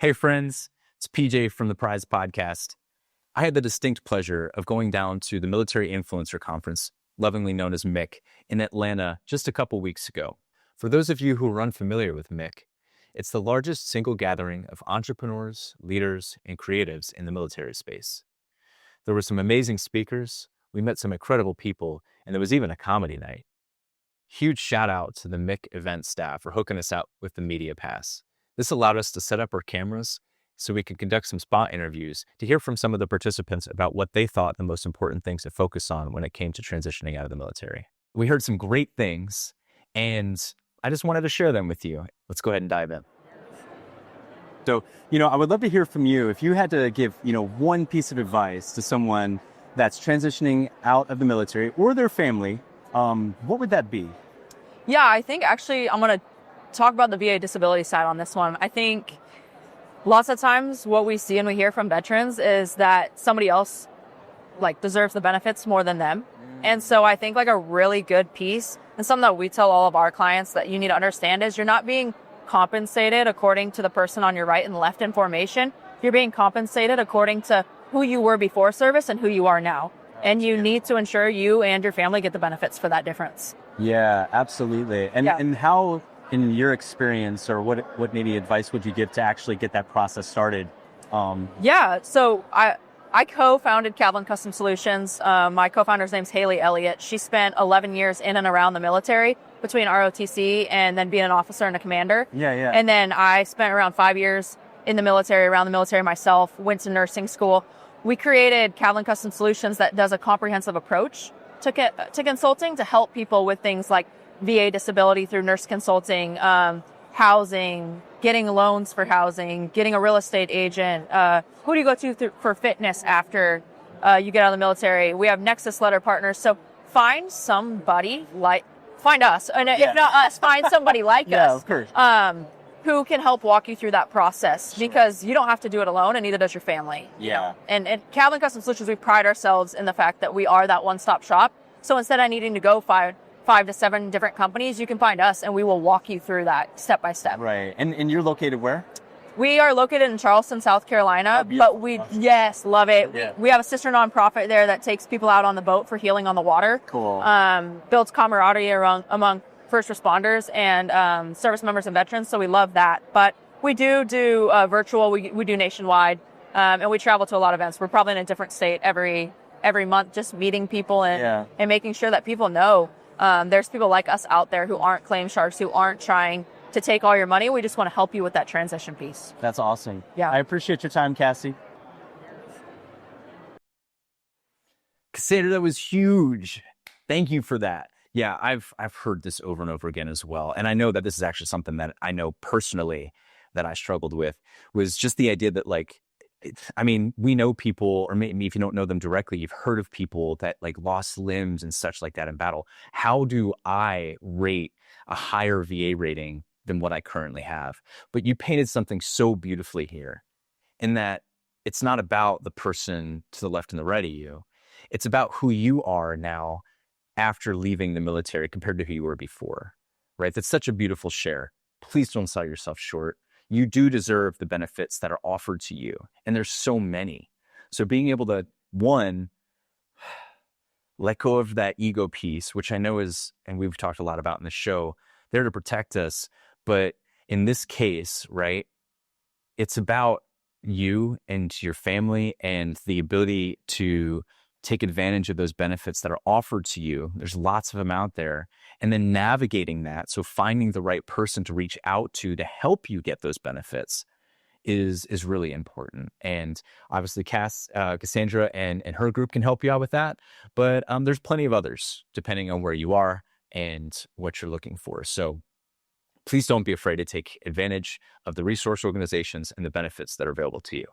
Hey friends, it's PJ from the Prize Podcast. I had the distinct pleasure of going down to the Military Influencer Conference, lovingly known as MIC, in Atlanta just a couple weeks ago. For those of you who are unfamiliar with MIC, it's the largest single gathering of entrepreneurs, leaders, and creatives in the military space. There were some amazing speakers, we met some incredible people, and there was even a comedy night. Huge shout out to the MIC event staff for hooking us out with the media pass. This allowed us to set up our cameras so we could conduct some spot interviews to hear from some of the participants about what they thought the most important things to focus on when it came to transitioning out of the military. We heard some great things, and I just wanted to share them with you. Let's go ahead and dive in. So, I would love to hear from you. If you had to give, one piece of advice to someone that's transitioning out of the military or their family, what would that be? Yeah, I think actually I'm going to talk about the VA disability side on this one. I think lots of times what we see and we hear from veterans is that somebody else deserves the benefits more than them. And so I think a really good piece and something that we tell all of our clients that you need to understand is you're not being compensated according to the person on your right and left in formation. You're being compensated according to who you were before service and who you are now. And you need to ensure you and your family get the benefits for that difference. Yeah, absolutely. And how, in your experience, or what maybe advice would you give to actually get that process started? So I co-founded Kavalyn Custom Solutions. My co-founder's name's Haley Elliott. She spent 11 years in and around the military between ROTC and then being an officer and a commander. Yeah. And then I spent around 5 years in the military, around the military myself, went to nursing school. We created Kavalyn Custom Solutions that does a comprehensive approach to consulting to help people with things like VA disability through nurse consulting, housing, getting loans for housing, getting a real estate agent. Who do you go to for fitness after you get out of the military? We have Nexus letter partners. So find us, and if not us, find somebody like us. Of course. Who can help walk you through that process, because you don't have to do it alone, and neither does your family. Yeah. And Kavalyn Custom Solutions, we pride ourselves in the fact that we are that one-stop shop. So instead of needing to go five to seven different companies, you can find us and we will walk you through that step by step. Right. And you're located where? We are located in Charleston, South Carolina, but love it. Yeah. We have a sister nonprofit there that takes people out on the boat for healing on the water. Cool. Builds camaraderie among first responders and service members and veterans, so we love that. But we do virtual, we do nationwide, and we travel to a lot of events. We're probably in a different state every month, just meeting people and making sure that people know there's people like us out there who aren't claim sharks, who aren't trying to take all your money. We just want to help you with that transition piece. That's awesome. Yeah. I appreciate your time, Cassie. Cassandra, that was huge. Thank you for that. Yeah, I've heard this over and over again as well. And I know that this is actually something that I know personally that I struggled with, was just the idea that we know people, or maybe if you don't know them directly, you've heard of people that lost limbs and such like that in battle. How do I rate a higher VA rating than what I currently have? But you painted something so beautifully here, in that it's not about the person to the left and the right of you. It's about who you are now after leaving the military compared to who you were before, right? That's such a beautiful share. Please don't sell yourself short. You do deserve the benefits that are offered to you, and there's so many. So being able to, one, let go of that ego piece, which I know is, and we've talked a lot about in the show, there to protect us. But in this case, right, it's about you and your family and the ability to take advantage of those benefits that are offered to you. There's lots of them out there. And then navigating that, so finding the right person to reach out to help you get those benefits is really important. And obviously Cassandra and her group can help you out with that. But there's plenty of others, depending on where you are and what you're looking for. So please don't be afraid to take advantage of the resource organizations and the benefits that are available to you.